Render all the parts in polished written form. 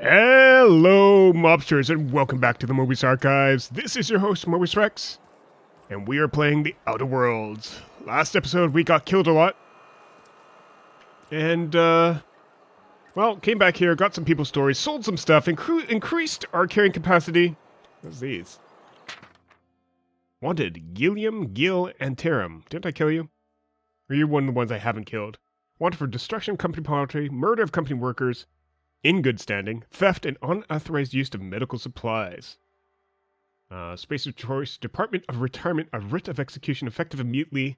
Hello, mobsters, and welcome back to the Mobius Archives. This is your host, Mobius Rex, and we are playing the Outer Worlds. Last episode, we got killed a lot. And, well, came back here, got some people's stories, sold some stuff, increased our carrying capacity. What's these? Wanted, Gilliam, Gil, and Tarum. Didn't I kill you? Or you're one of the ones I haven't killed. Wanted for destruction of company property, murder of company workers, in good standing, theft and unauthorized use of medical supplies. Space of choice, Department of Retirement, a writ of execution effective immediately.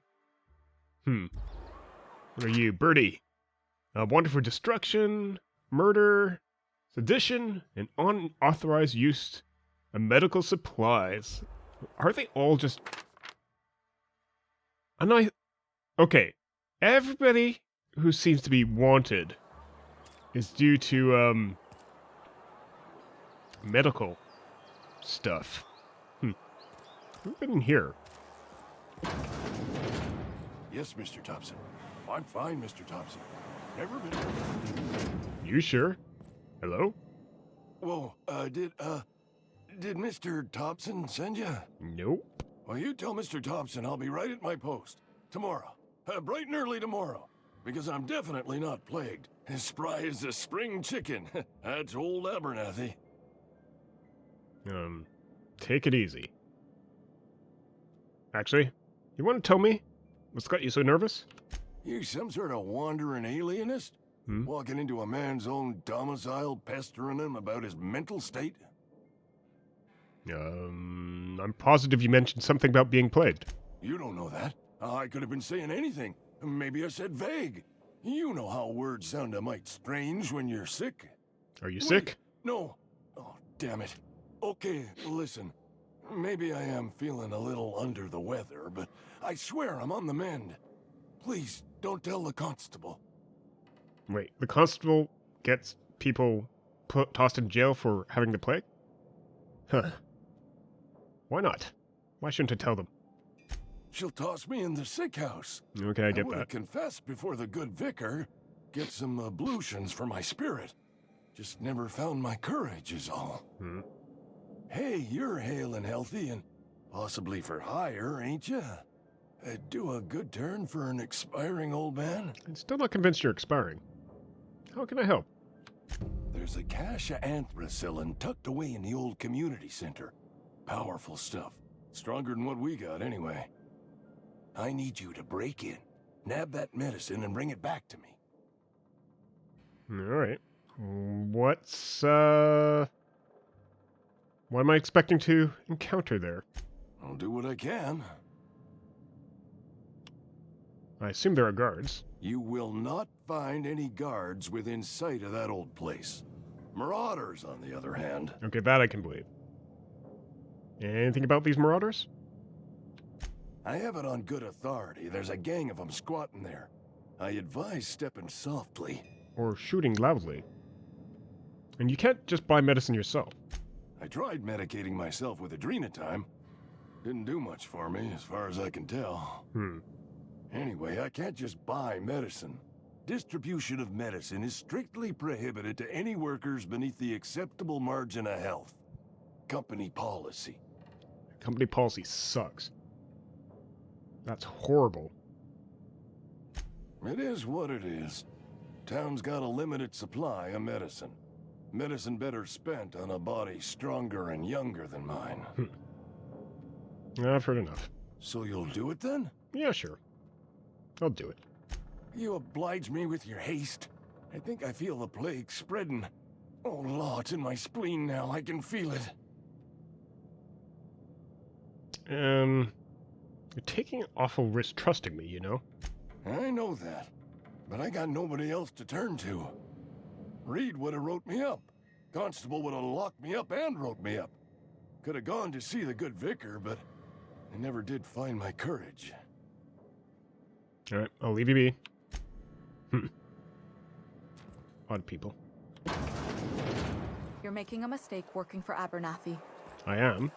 What are you, Birdie? Wanted for destruction, murder, sedition, and unauthorized use of medical supplies. Are they all just... Okay, everybody who seems to be wanted is due to, medical stuff. Who's been in here? Yes, Mr. Thompson. I'm fine, Mr. Thompson. Never been... You sure? Hello? Whoa, did Mr. Thompson send you? Nope. Well, you tell Mr. Thompson I'll be right at my post. Tomorrow. Bright and early tomorrow. Because I'm definitely not plagued. As spry as a spring chicken. That's old Abernathy. Take it easy. Actually, you want to tell me what's got you so nervous? You some sort of wandering alienist? Walking into a man's own domicile, pestering him about his mental state? I'm positive you mentioned something about being plagued. You don't know that. I could have been saying anything. Maybe I said vague. You know how words sound a mite strange when you're sick. Are you sick? No. Oh, damn it. Okay, listen. Maybe I am feeling a little under the weather, but I swear I'm on the mend. Please, don't tell the constable. Wait, the constable gets people tossed in jail for having the plague? Huh. Why not? Why shouldn't I tell them? She'll toss me in the sick house. Okay, I get would that. have confessed before the good vicar. Get some ablutions for my spirit. Just never found my courage is all. Hey, you're hale and healthy and possibly for hire, ain't you? Do a good turn for an expiring old man? I'm still not convinced you're expiring. How can I help? There's a cache of anthracillin tucked away in the old community center. Powerful stuff. Stronger than what we got, anyway. I need you to break in, nab that medicine, and bring it back to me. Alright. What am I expecting to encounter there? I'll do what I can. I assume there are guards. You will not find any guards within sight of that old place. Marauders, on the other hand. Okay, that I can believe. Anything about these marauders? I have it on good authority. There's a gang of them squatting there. I advise stepping softly. Or shooting loudly. And you can't just buy medicine yourself. I tried medicating myself with adrenatime. Didn't do much for me, as far as I can tell. Anyway, I can't just buy medicine. Distribution of medicine is strictly prohibited to any workers beneath the acceptable margin of health. Company policy. Company policy sucks. That's horrible. It is what it is. Town's got a limited supply of medicine. Medicine better spent on a body stronger and younger than mine. I've heard enough. So you'll do it then? Yeah, sure. I'll do it. You oblige me with your haste. I think I feel the plague spreading. Oh, Law, it's in my spleen now. I can feel it. You're taking an awful risk trusting me, you know? I know that. But I got nobody else to turn to. Reed would have wrote me up. Constable would have locked me up and wrote me up. Could have gone to see the good vicar, but I never did find my courage. Alright, I'll leave you be. Odd people. You're making a mistake working for Abernathy. I am.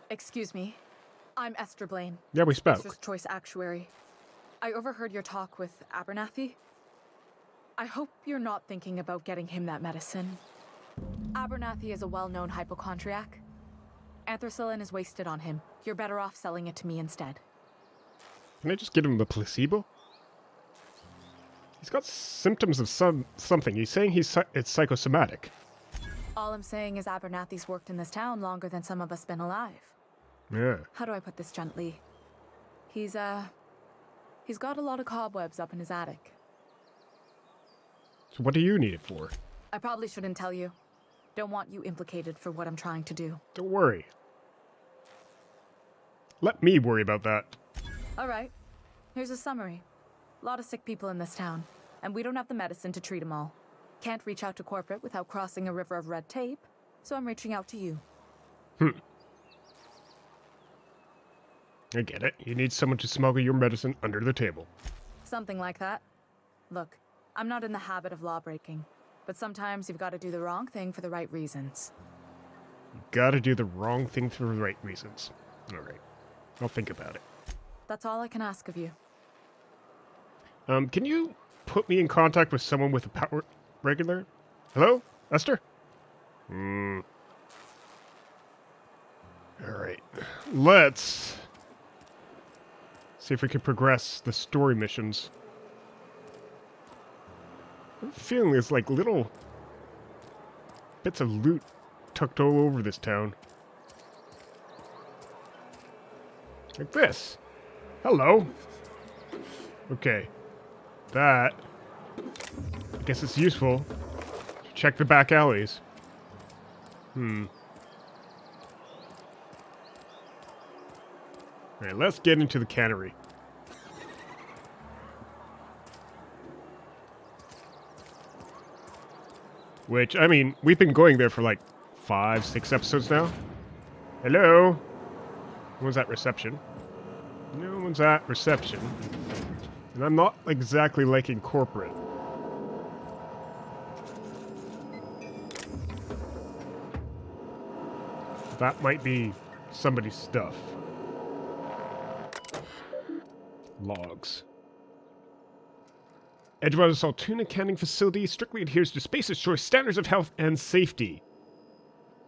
Excuse me. I'm Esther Blaine. Yeah, we spoke. Spacer's Choice Actuary. I overheard your talk with Abernathy. I hope you're not thinking about getting him that medicine. Abernathy is a well-known hypochondriac. Anthracillin is wasted on him. You're better off selling it to me instead. Can I just get him the placebo? He's got symptoms of something. He's saying it's psychosomatic. All I'm saying is Abernathy's worked in this town longer than some of us been alive. Yeah. How do I put this gently? He's got a lot of cobwebs up in his attic. So what do you need it for? I probably shouldn't tell you. Don't want you implicated for what I'm trying to do. Don't worry. Let me worry about that. All right. Here's a summary. A lot of sick people in this town, and we don't have the medicine to treat them all. Can't reach out to corporate without crossing a river of red tape, so I'm reaching out to you. I get it. You need someone to smuggle your medicine under the table. Something like that. Look, I'm not in the habit of law-breaking, but sometimes you've got to do the wrong thing for the right reasons. You gotta do the wrong thing for the right reasons. Alright. I'll think about it. That's all I can ask of you. Can you put me in contact with someone with a power regular? Hello? Esther? Alright. Let's see if we can progress the story missions. I'm feeling there's like little bits of loot tucked all over this town. Like this. Hello. Okay. That, I guess it's useful. Check the back alleys. Alright, let's get into the cannery. Which, I mean, we've been going there for like 5, 6 episodes now. Hello? What's that reception? No one's at reception. And I'm not exactly liking corporate. That might be somebody's stuff. Logs. Edgewater's Altoona Canning Facility strictly adheres to Space's Choice standards of health and safety.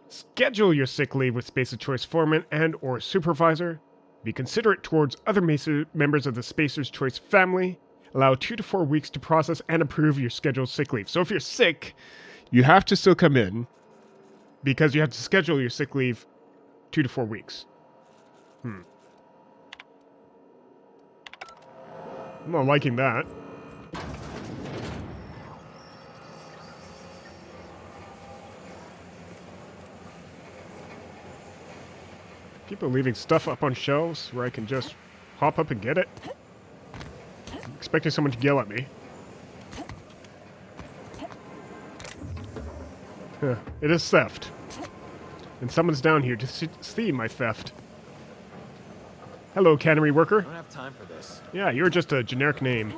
Schedule your sick leave with Space's Choice foreman and or supervisor. Be considerate towards other members of the Spacer's Choice family. Allow 2 to 4 weeks to process and approve your scheduled sick leave. So if you're sick, you have to still come in because you have to schedule your sick leave 2 to 4 weeks. I'm not liking that. People leaving stuff up on shelves where I can just hop up and get it. I'm expecting someone to yell at me. It is theft. And someone's down here to see my theft. Hello, cannery worker. I don't have time for this. Yeah, you're just a generic name.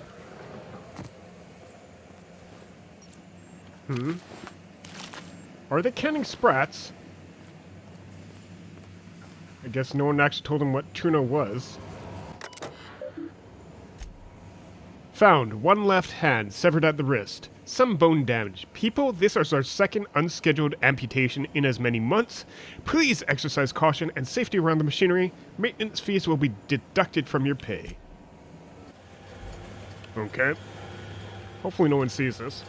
Are they canning sprats? I guess no one actually told him what tuna was. Found. 1 left hand, severed at the wrist. Some bone damage. People, this is our second unscheduled amputation in as many months. Please exercise caution and safety around the machinery. Maintenance fees will be deducted from your pay. Okay. Hopefully no one sees this.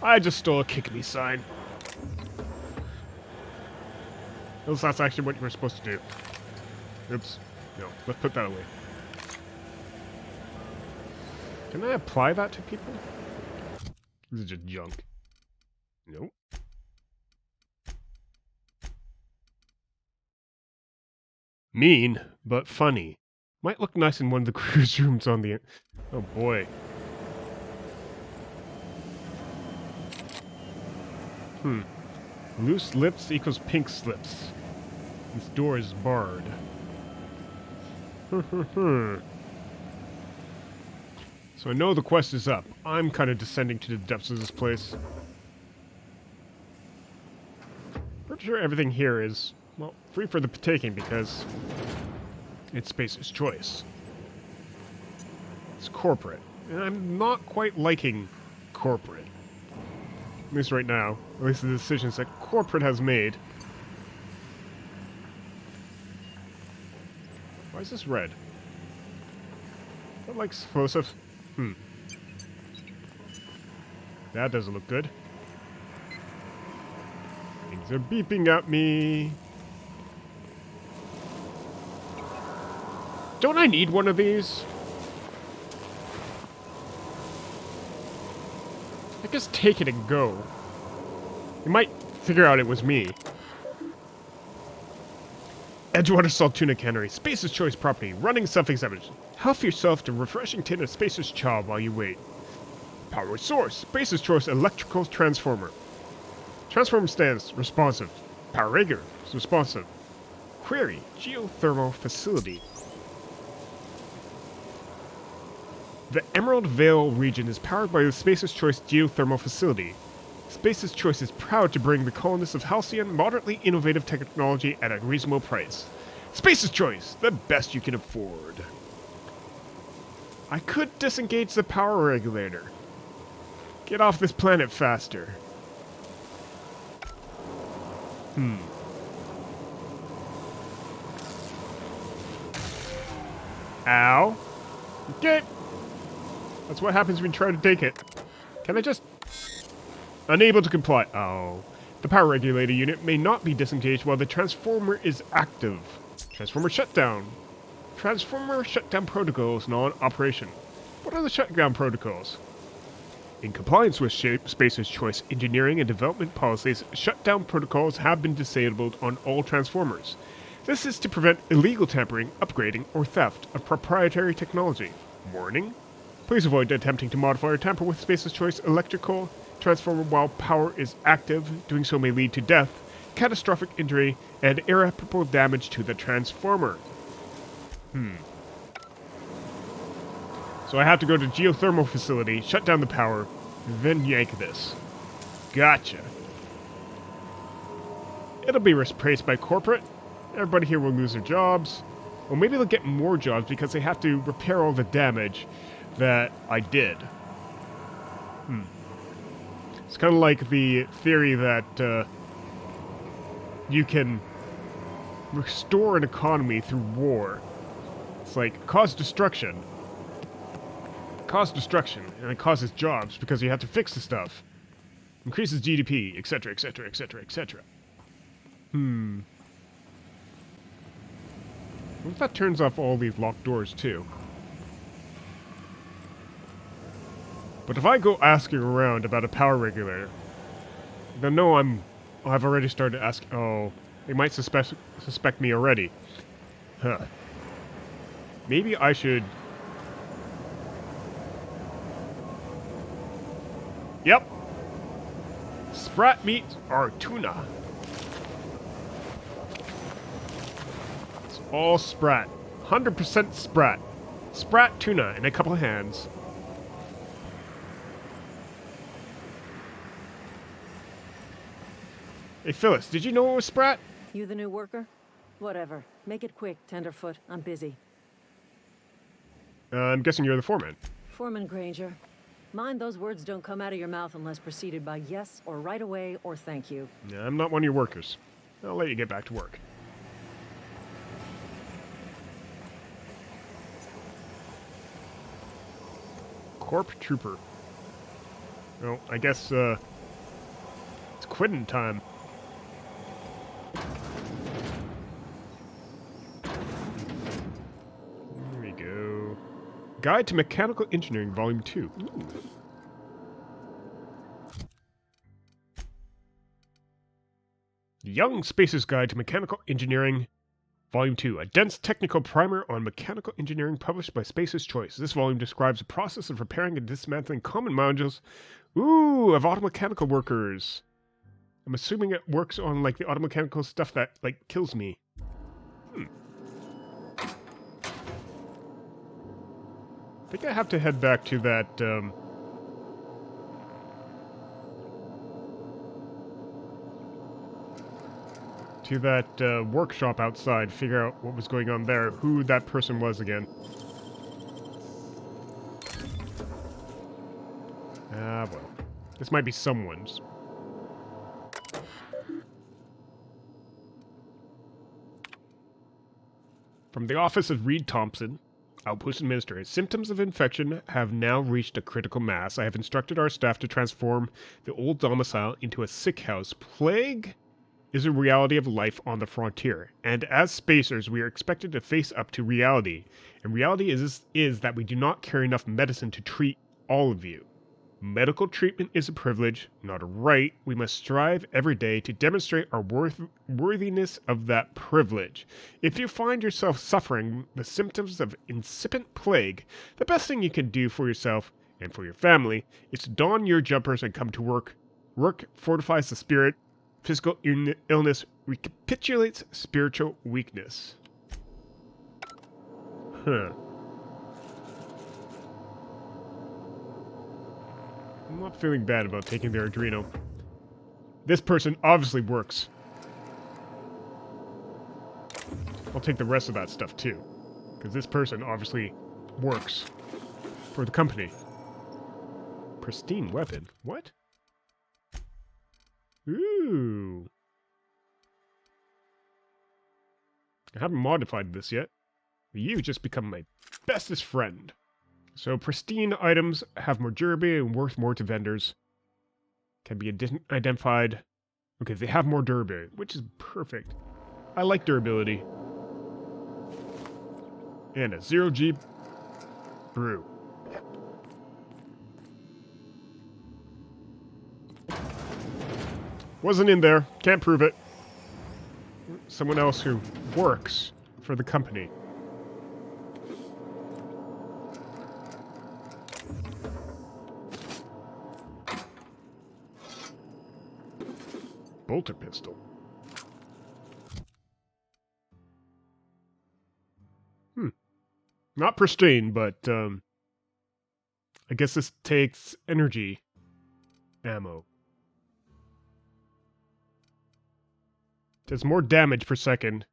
I just stole a kick-me sign. Unless that's actually what you were supposed to do. Oops. No, let's put that away. Can I apply that to people? This is just junk. Nope. Mean, but funny. Might look nice in one of the cruise rooms on the... Oh boy. Loose lips equals pink slips. This door is barred. So I know the quest is up. I'm kind of descending to the depths of this place. Pretty sure everything here is, well, free for the taking because it's Space's Choice. It's corporate. And I'm not quite liking corporate. At least right now. At least the decisions that corporate has made. Why is this red? Is that like explosives? That doesn't look good. Things are beeping at me. Don't I need one of these? I just take it and go. You might figure out it was me. Edgewater Salt Tuna Cannery, Space's Choice property, running self-examination. Help yourself to refreshing tin of Space's Chow while you wait. Power source, Space's Choice electrical transformer. Transformer stands, responsive. Power regular, responsive. Query, geothermal facility. The Emerald Vale region is powered by the Space's Choice geothermal facility. Space's Choice is proud to bring the colonists of Halcyon moderately innovative technology at a reasonable price. Space's Choice, the best you can afford. I could disengage the power regulator. Get off this planet faster. Ow. Get. That's what happens when you try to take it. Can I just... Unable to comply. Oh. The power regulator unit may not be disengaged while the transformer is active. Transformer shutdown. Transformer shutdown protocols non-operation. What are the shutdown protocols? In compliance with Space's Choice engineering and development policies, shutdown protocols have been disabled on all transformers. This is to prevent illegal tampering, upgrading, or theft of proprietary technology. Warning? Please avoid attempting to modify or tamper with Space's Choice electrical transformer while power is active. Doing so may lead to death, catastrophic injury, and irreparable damage to the transformer. So I have to go to geothermal facility, shut down the power, then yank this. Gotcha. It'll be replaced by corporate. Everybody here will lose their jobs. Or maybe they'll get more jobs because they have to repair all the damage that I did. It's kind of like the theory that you can restore an economy through war. It's like, cause destruction. Cause destruction, and it causes jobs because you have to fix the stuff. Increases GDP, etc., etc., etc., etc. What if that turns off all these locked doors, too? But if I go asking around about a power regulator, they'll know I've already started asking. Oh, they might suspect me already. Huh. Maybe I should... Yep. Sprat meat or tuna. It's all sprat. 100% sprat. Sprat tuna in a couple of hands. Hey Phyllis, did you know it was sprat? You the new worker? Whatever. Make it quick, Tenderfoot. I'm busy. I'm guessing you're the foreman. Foreman Granger. Mind those words don't come out of your mouth unless preceded by yes or right away or thank you. Yeah, I'm not one of your workers. I'll let you get back to work. Corp Trooper. Well, I guess, it's quitting time. There we go. Guide to Mechanical Engineering, Volume 2. Ooh. Young Spacer's Guide to Mechanical Engineering, Volume 2. A dense technical primer on mechanical engineering published by Spacer's Choice. This volume describes the process of repairing and dismantling common modules, of automechanical workers. I'm assuming it works on, like, the automechanical stuff that, like, kills me. I think I have to head back to that, workshop outside, figure out what was going on there, who that person was again. well. This might be someone's. From the office of Reed Thompson, Outpost Administrator. Symptoms of infection have now reached a critical mass. I have instructed our staff to transform the old domicile into a sick house. Plague is a reality of life on the frontier, and as spacers, we are expected to face up to reality. And reality is that we do not carry enough medicine to treat all of you. Medical treatment is a privilege, not a right. We must strive every day to demonstrate our worthiness of that privilege. If you find yourself suffering the symptoms of incipient plague, the best thing you can do for yourself and for your family is to don your jumpers and come to work. Work fortifies the spirit. Physical illness recapitulates spiritual weakness. Huh. I'm not feeling bad about taking their adrenal. This person obviously works. I'll take the rest of that stuff too. Because this person obviously works for the company. Pristine weapon? What? Ooh. I haven't modified this yet. You've just become my bestest friend. So pristine items have more durability and worth more to vendors. Can be identified. Okay, they have more durability, which is perfect. I like durability. And a 0G brew. Wasn't in there. Can't prove it. Someone else who works for the company. Bolter pistol. Not pristine, but I guess this takes energy ammo. Does more damage per second.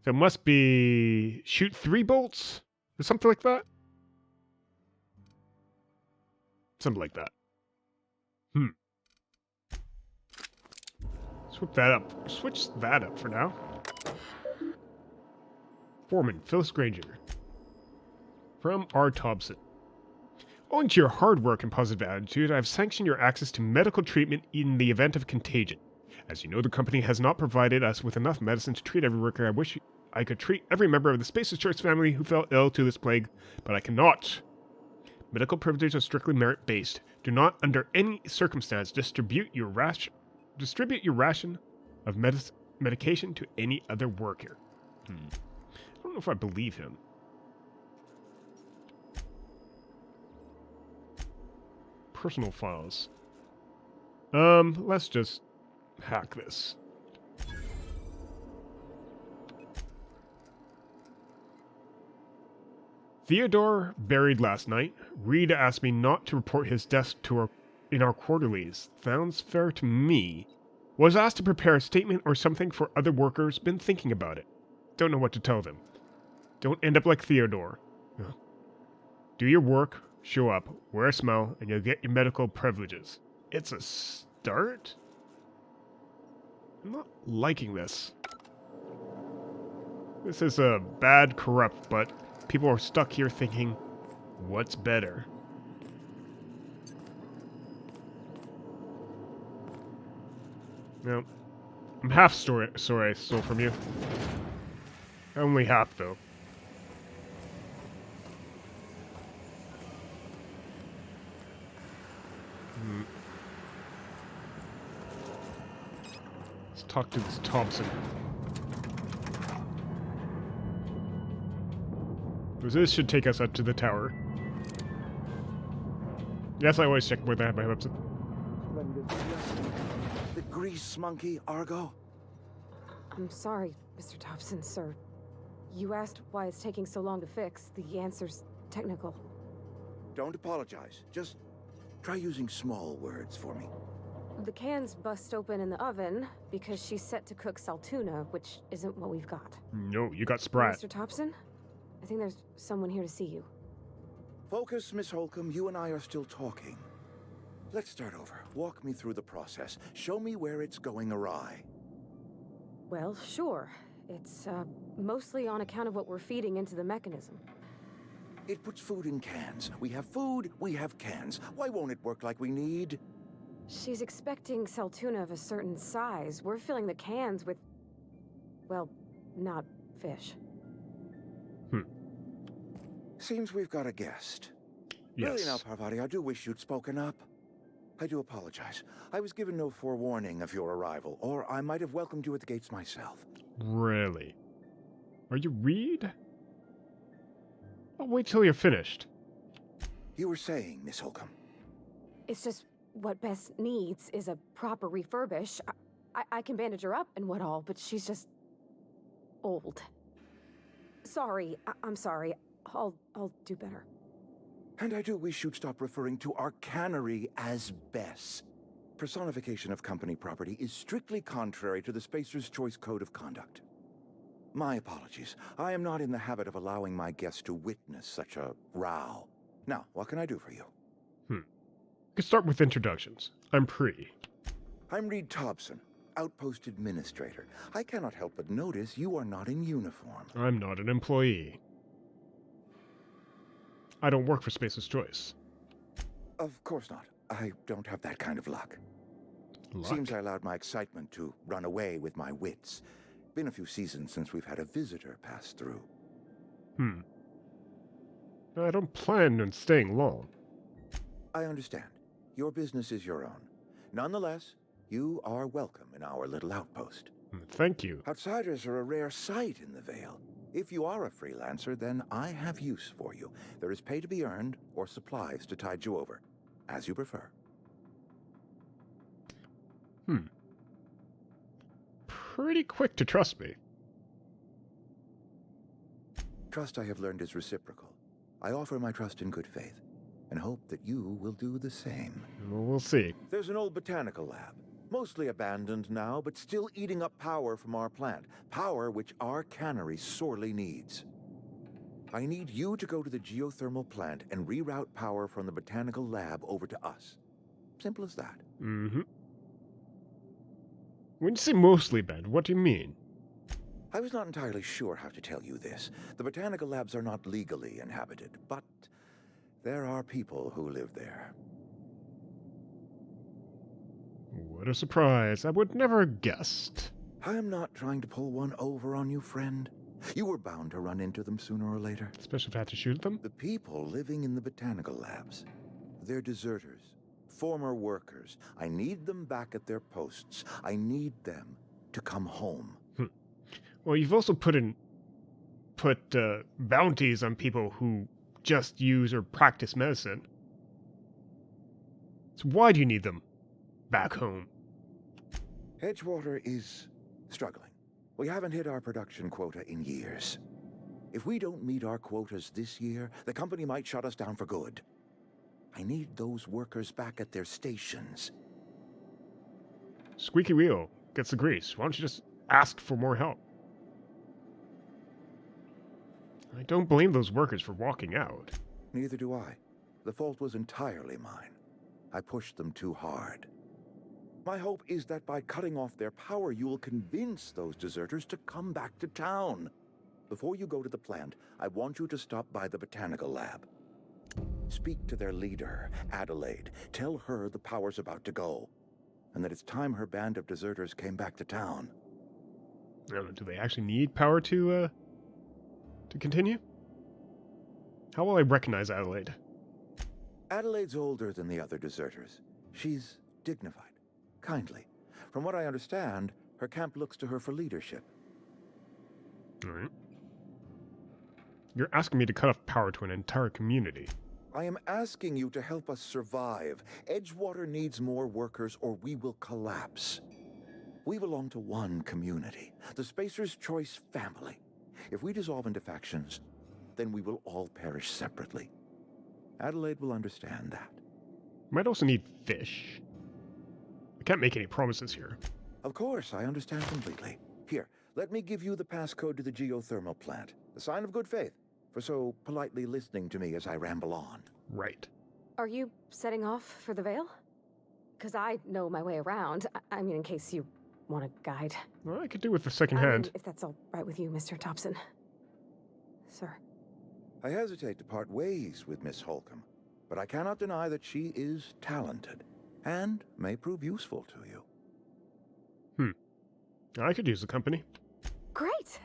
So it must be shoot 3 bolts or something like that. Something like that. Switch that up for now. Foreman, Phyllis Granger. From R. Thompson. Owing to your hard work and positive attitude, I have sanctioned your access to medical treatment in the event of contagion. As you know, the company has not provided us with enough medicine to treat every worker. I wish I could treat every member of the Spaces Church family who fell ill to this plague, but I cannot. Medical privileges are strictly merit-based. Do not, under any circumstance, distribute your ration of medication to any other worker. I don't know if I believe him. Personal files. Let's just hack this. Theodore buried last night. Reed asked me not to report his death in our quarterlies. Sounds fair to me. Was asked to prepare a statement or something for other workers. Been thinking about it. Don't know what to tell them. Don't end up like Theodore. Do your work, show up, wear a smile, and you'll get your medical privileges. It's a start? I'm not liking this. This is a bad corrupt, but people are stuck here thinking, what's better? No. I'm half sorry I stole from you. Only half, though. Let's talk to this Thompson. This should take us up to the tower. Yes, I always check whether I have my hopes. The grease monkey, Argo? I'm sorry, Mr. Thompson, sir. You asked why it's taking so long to fix. The answer's technical. Don't apologize. Just try using small words for me. The can's bust open in the oven because she's set to cook saltuna, which isn't what we've got. No, you got Sprat. Mr. Thompson? I think there's someone here to see you. Focus, Miss Holcomb. You and I are still talking. Let's start over. Walk me through the process. Show me where it's going awry. Well, sure. It's, mostly on account of what we're feeding into the mechanism. It puts food in cans. We have food, we have cans. Why won't it work like we need? She's expecting saltuna of a certain size. We're filling the cans with, well, not fish. Seems we've got a guest. Yes. Really now, Parvati, I do wish you'd spoken up. I do apologize. I was given no forewarning of your arrival, or I might have welcomed you at the gates myself. Really? Are you Reed? I'll wait till you're finished. You were saying, Miss Holcomb. It's just what Bess needs is a proper refurbish. I can bandage her up and what all, but she's just old. Sorry, I'm sorry. I'll do better. And I do wish you'd stop referring to our cannery as Bess. Personification of company property is strictly contrary to the Spacer's Choice Code of Conduct. My apologies. I am not in the habit of allowing my guests to witness such a row. Now, what can I do for you? Could start with introductions. I'm Pre. I'm Reed Thompson, Outpost Administrator. I cannot help but notice you are not in uniform. I'm not an employee. I don't work for Spacer's Choice. Of course not. I don't have that kind of luck. Luck? Seems I allowed my excitement to run away with my wits. Been a few seasons since we've had a visitor pass through. I don't plan on staying long. I understand. Your business is your own. Nonetheless, you are welcome in our little outpost. Thank you. Outsiders are a rare sight in the Vale. If you are a freelancer, then I have use for you. There is pay to be earned, or supplies to tide you over, as you prefer. Pretty quick to trust me. Trust, I have learned, is reciprocal. I offer my trust in good faith, and hope that you will do the same. Well, we'll see. There's an old botanical lab, mostly abandoned now, but still eating up power from our plant. Power which our cannery sorely needs. I need you to go to the geothermal plant and reroute power from the botanical lab over to us. Simple as that. When you say mostly banned, what do you mean? I was not entirely sure how to tell you this. The botanical labs are not legally inhabited, but there are people who live there. What a surprise. I would never have guessed. I am not trying to pull one over on you, friend. You were bound to run into them sooner or later. Especially if I had to shoot them? The people living in the botanical labs. They're deserters, former workers. I need them back at their posts. I need them to come home. Well, you've also put bounties on people who just use or practice medicine. So why do you need them back home? Edgewater is struggling. We haven't hit our production quota in years. If we don't meet our quotas this year, the company might shut us down for good. I need those workers back at their stations. Squeaky wheel gets the grease. Why don't you just ask for more help? I don't blame those workers for walking out. Neither do I. The fault was entirely mine. I pushed them too hard. My hope is that by cutting off their power, you will convince those deserters to come back to town. Before you go to the plant, I want you to stop by the botanical lab. Speak to their leader, Adelaide. Tell her the power's about to go, and that it's time her band of deserters came back to town. Do they actually need power to continue? How will I recognize Adelaide? Adelaide's older than the other deserters. She's dignified, kindly. From what I understand, her camp looks to her for leadership. All right. You're asking me to cut off power to an entire community. I am asking you to help us survive. Edgewater needs more workers or we will collapse. We belong to one community, the Spacer's Choice family. If we dissolve into factions, then we will all perish separately. Adelaide will understand that. Might also need fish. I can't make any promises here. Of course, I understand completely. Here, let me give you the passcode to the geothermal plant. A sign of good faith for so politely listening to me as I ramble on. Right. Are you setting off for the Vale? Because I know my way around. I mean, in case you want a guide. Well, I could do with the second I hand. mean, if that's all right with you, Mr. Thompson. Sir. I hesitate to part ways with Miss Holcomb, but I cannot deny that she is talented and may prove useful to you. I could use the company. Great!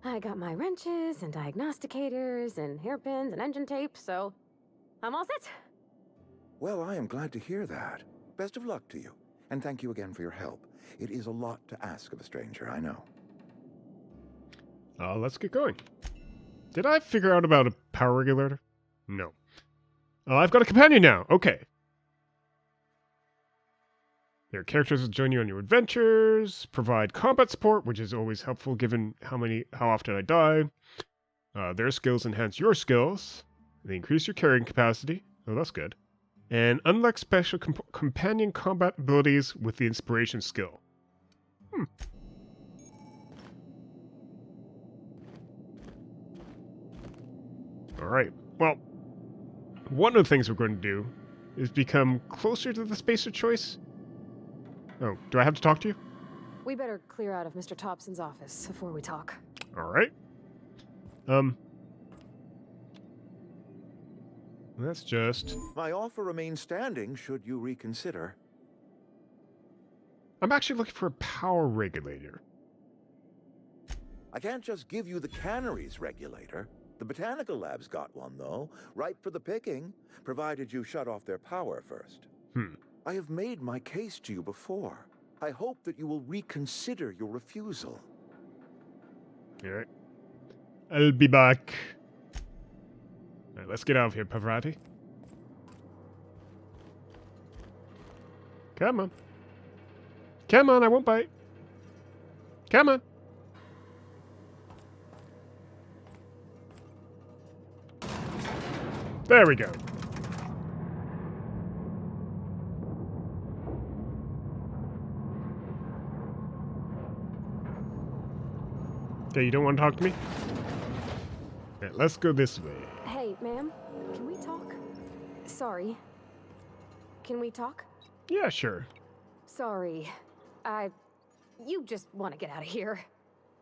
I got my wrenches and diagnosticators and hairpins and engine tape, so I'm all set. Well, I am glad to hear that. Best of luck to you, and thank you again for your help. It is a lot to ask of a stranger, I know. Let's get going. Did I figure out about a power regulator? No. I've got a companion now. Okay. Their characters will join you on your adventures, provide combat support, which is always helpful given how often I die. Their skills enhance your skills. They increase your carrying capacity. Oh, that's good. And unlock special companion combat abilities with the inspiration skill. Alright, well, one of the things we're going to do is become closer to the space of choice. Oh, do I have to talk to you? We better clear out of Mr. Thompson's office before we talk. Alright. That's just... My offer remains standing should you reconsider. I'm actually looking for a power regulator. I can't just give you the cannery's regulator. The botanical lab's got one, though, ripe for the picking, provided you shut off their power first. I have made my case to you before. I hope that you will reconsider your refusal. Alright. I'll be back. Alright, let's get out of here, Pavarotti. Come on. Come on, I won't bite. Come on. There we go. Okay, you don't want to talk to me? Okay, let's go this way. Hey, ma'am, can we talk? Sorry. Can we talk? Yeah, sure. Sorry. You just want to get out of here.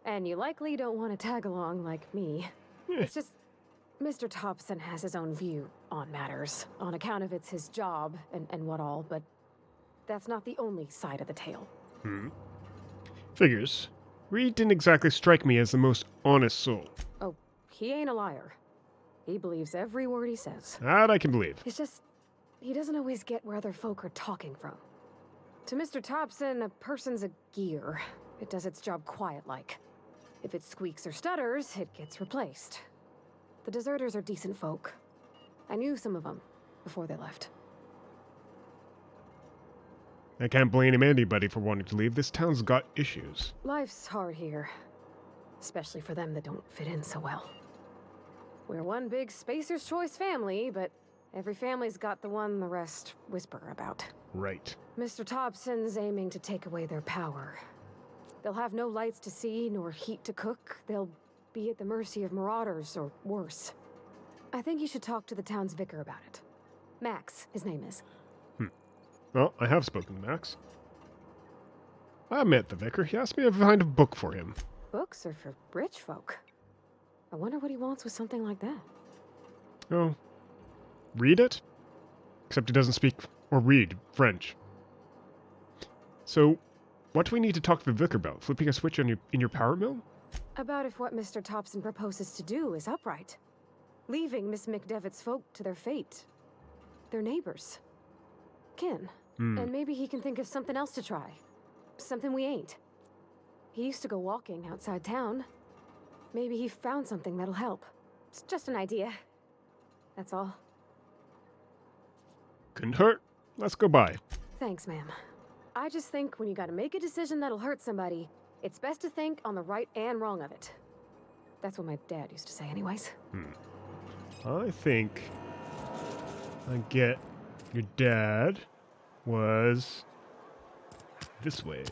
And you likely don't want to tag along like me. Yeah. It's just... Mr. Thompson has his own view on matters, on account of it's his job and what all, but that's not the only side of the tale. Figures. Reed didn't exactly strike me as the most honest soul. Oh, he ain't a liar. He believes every word he says. That I can believe. It's just, he doesn't always get where other folk are talking from. To Mr. Thompson, a person's a gear. It does its job quiet-like. If it squeaks or stutters, it gets replaced. The deserters are decent folk. I knew some of them before they left. I can't blame anybody for wanting to leave. This town's got issues. Life's hard here. Especially for them that don't fit in so well. We're one big Spacer's Choice family, but every family's got the one the rest whisper about. Right. Mr. Thompson's aiming to take away their power. They'll have no lights to see, nor heat to cook. They'll be at the mercy of marauders, or worse. I think you should talk to the town's vicar about it. Max, his name is. Well, I have spoken to Max. I met the vicar. He asked me to find a book for him. Books are for rich folk. I wonder what he wants with something like that. Oh. Read it? Except he doesn't speak or read French. So, what do we need to talk to the vicar about? Flipping a switch in your power mill? About if what Mr. Thompson proposes to do is upright. Leaving Miss McDevitt's folk to their fate. Their neighbors. Kin. And maybe he can think of something else to try. Something we ain't. He used to go walking outside town. Maybe he found something that'll help. It's just an idea. That's all. Couldn't hurt. Let's go by. Thanks, ma'am. I just think when you gotta make a decision that'll hurt somebody, it's best to think on the right and wrong of it. That's what my dad used to say anyways. I think I get your dad was this way.